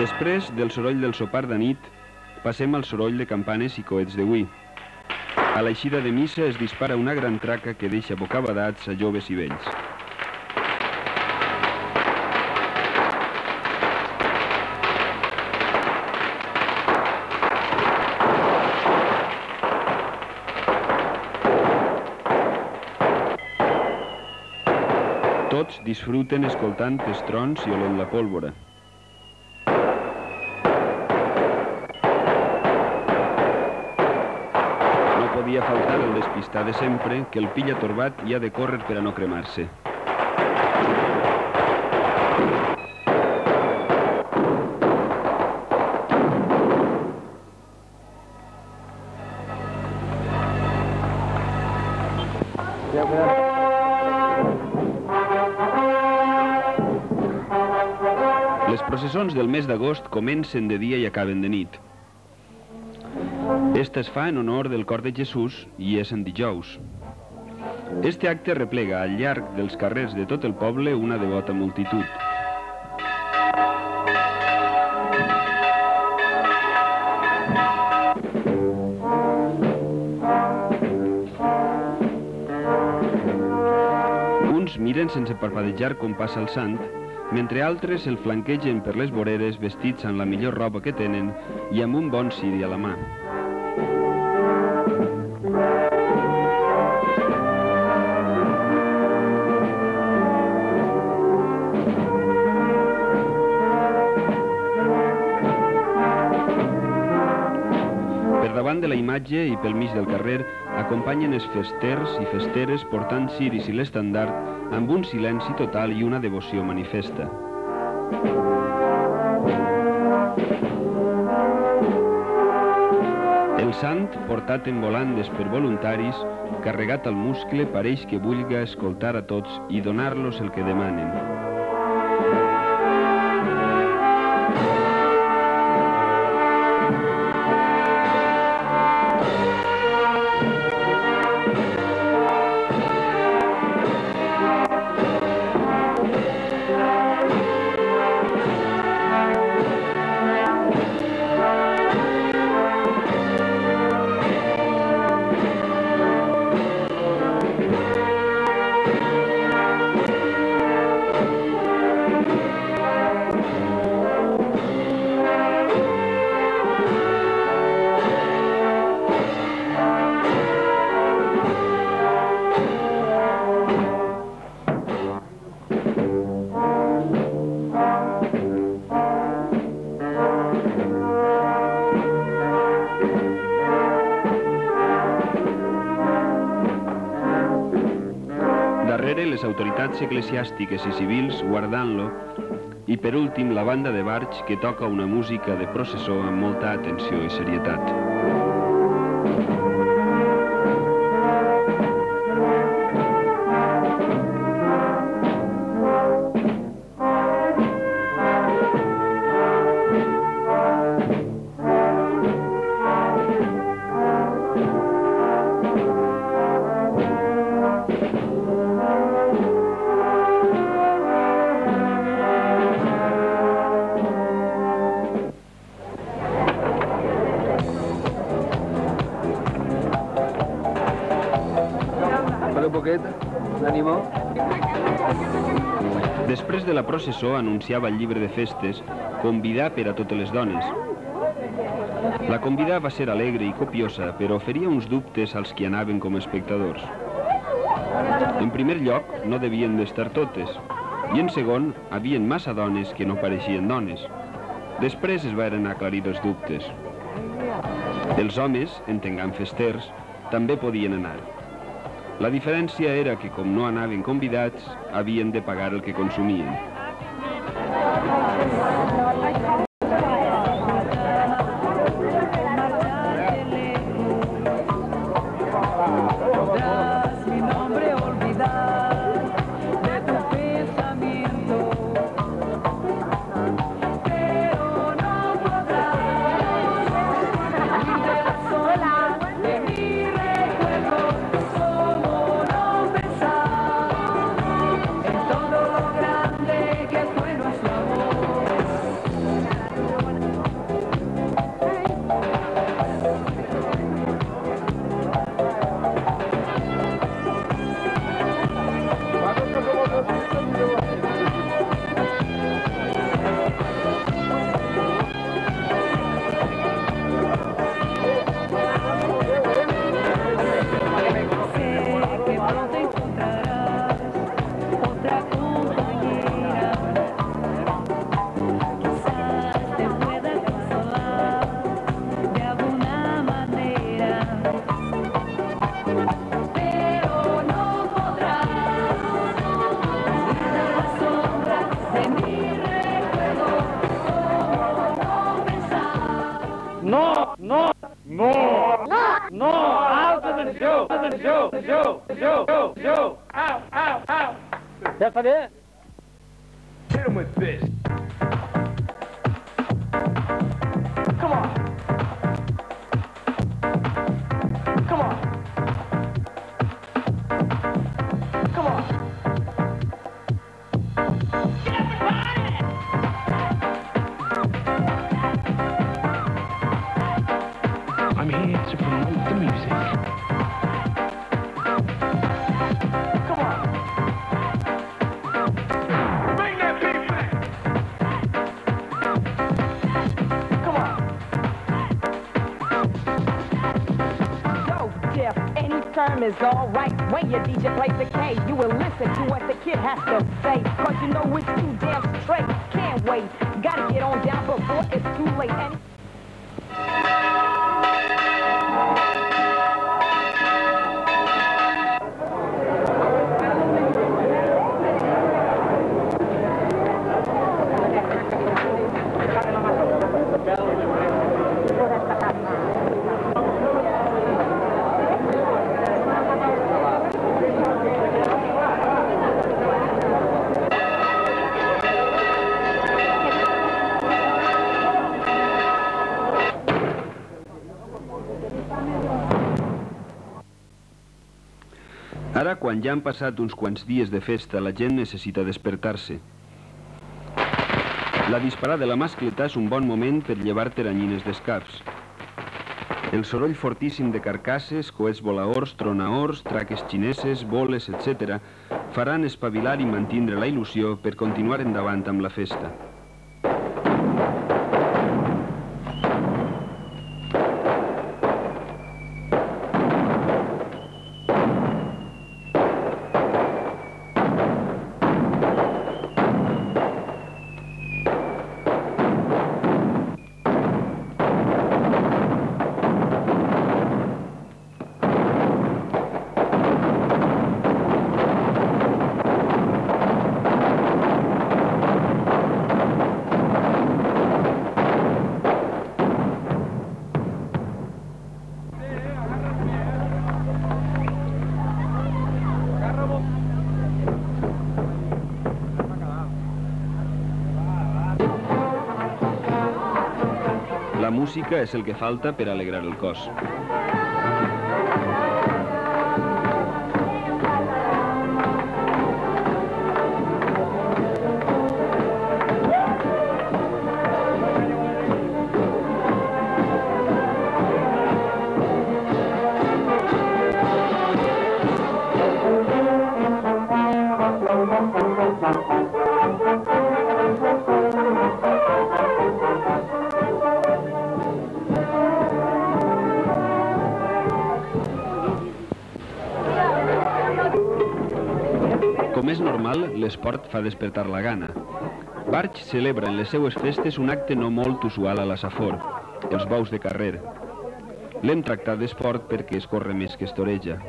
Després del soroll del sopar de nit, passem al soroll de campanes i coets d'avui. A l'eixida de missa es dispara una gran traca que deixa bocabadats a joves i vells. Tots disfruten escoltant els trons i olent la pólvora. No podia faltar el despistar de sempre, que el pilla torbat i ha de córrer per a no cremar-se. Les processons del mes d'agost comencen de dia i acaben de nit. Esta es fa en honor del cor de Jesús i és en dijous. Este acte replega al llarg dels carrers de tot el poble una devota multitud. Uns miren sense parpadejar com passa el sant, mentre altres el flanquegen per les voreres vestits amb la millor roba que tenen i amb un bon ciri a la mà. Per davant de la imatge i pel mig del carrer acompanyen els festers i festeres portant ciris i l'estandard amb un silenci total i una devoció manifesta. El sant, portat en volandes per voluntaris, carregat al muscle, pareix que vulga escoltar a tots i donar-los el que demanen. Darrere les autoritats eclesiàstiques i civils guardant-lo i per últim la banda de barge que toca una música de processó amb molta atenció i serietat. Després de la processó anunciava el llibre de festes, convidar per a totes les dones. La convida va ser alegre i copiosa, però oferia uns dubtes als que anaven com a espectadors. En primer lloc, no devien d'estar totes, i en segon, havien massa dones que no pareixien dones. Després es varen aclarir els dubtes. Els homes, entenguem festers, també podien anar. La diferència era que, com no anaven convidats, havien de pagar el que consumien. Ja està bé? Hit him with this. Come on. Come on. Come on. I'm here to promote the music. Come on. Bring that beat back. Come on. Yo, Jeff, any term is alright. When your DJ plays the K, you will listen to what the kid has to say. Cause you know it's too damn straight. Can't wait. Gotta get on down before it's too late. And ara, quan ja han passat uns quants dies de festa, la gent necessita despertar-se. La disparada de la mascleta és un bon moment per llevar teranyines d'escaps. El soroll fortíssim de carcasses, coets volaors, tronaors, traques xineses, boles, etc., faran espavilar i mantindre la il·lusió per continuar endavant amb la festa. La música és el que falta per alegrar el cos. Com és normal, l'esport fa despertar la gana. Barx celebra en les seues festes un acte no molt usual a la Safor, els bous de carrer. L'hem tractat d'esport perquè es corre més que es toreja.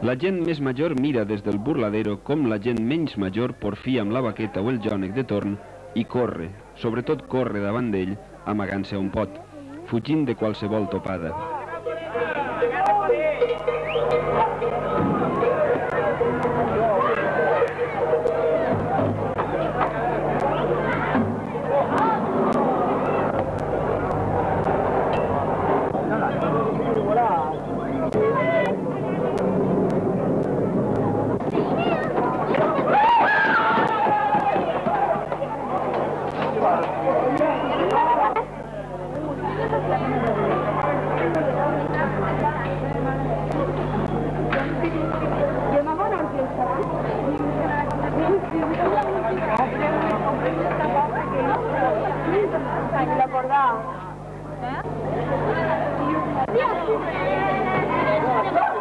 La gent més major mira des del burladero com la gent menys major porfia amb la baqueta o el jònec de torn i corre, sobretot corre davant d'ell, amagant-se a un pot, fugint de qualsevol topada.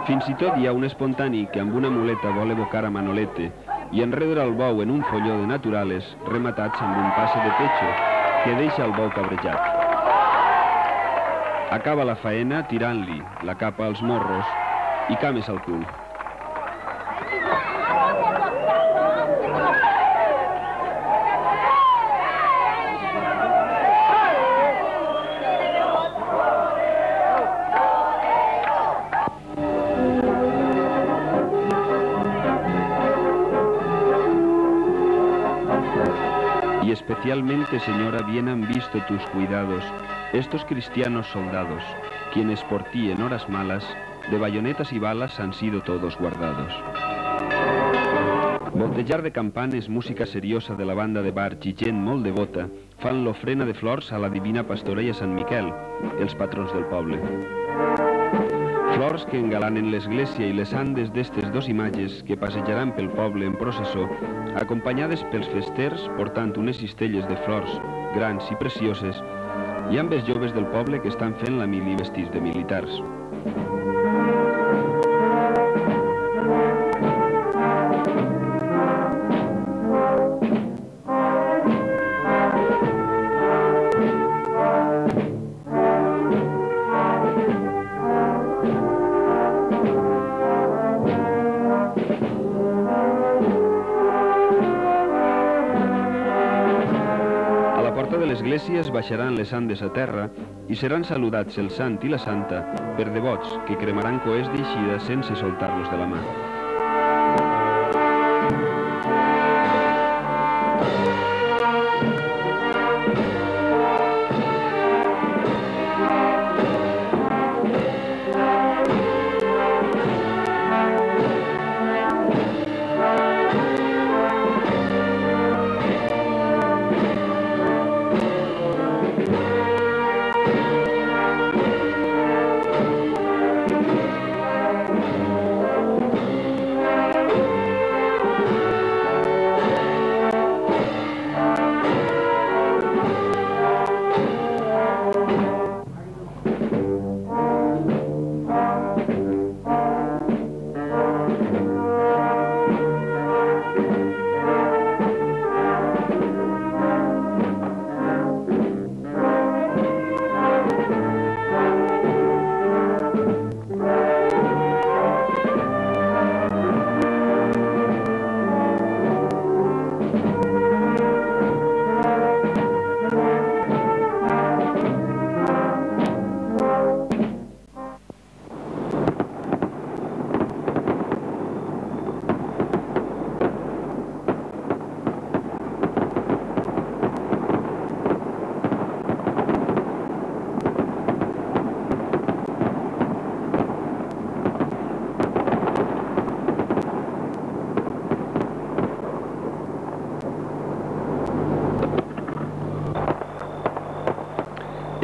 Fins i tot hi ha un espontani que amb una muleta vol evocar a Manolete i enredra el bou en un folló de naturales rematats amb un passe de pecho que deixa el bou cabrejat. Acaba la faena tirant-li la capa als morros i cames al cul. Y especialmente, Señora, bien han visto tus cuidados estos cristianos soldados, quienes por ti en horas malas, de bayonetas y balas han sido todos guardados. Voltejar de campanes, música seriosa de la banda de bar i gent molt devota, fan l'ofrena de flors a la Divina Pastora i a Sant Miquel, els patrons del poble. Flors que engalanen l'església i les andes d'estes dos imatges que passejaran pel poble en processó, acompanyades pels festers portant unes cistelles de flors grans i precioses, i amb els joves del poble que estan fent la mili vestits de militars. Es baixaran les andes a terra i seran saludats el sant i la santa per devots que cremaran coets d'eixida sense soltar-los de la mà.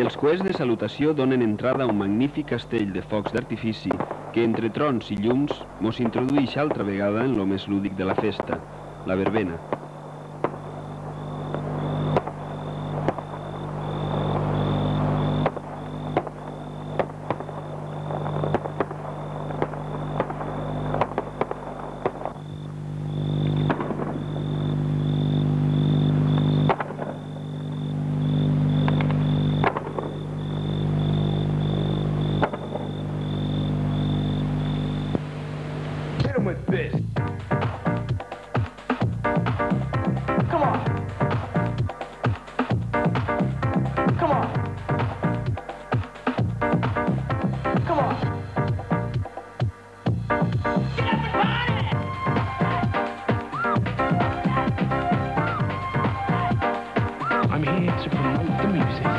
Els coets de salutació donen entrada a un magnífic castell de focs d'artifici que, entre trons i llums, mos introdueix altra vegada en lo més lúdic de la festa, la verbena. With this. Come on. Come on. Come on. Get up and party! I'm here to promote the music.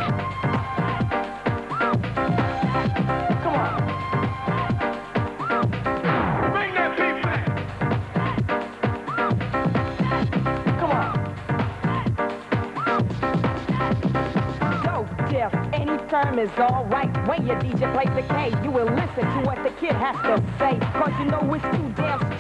Come on. Bring that beat back. Anytime is alright. When your DJ plays the K, you will listen to what the kid has to say. Cause you know it's too damn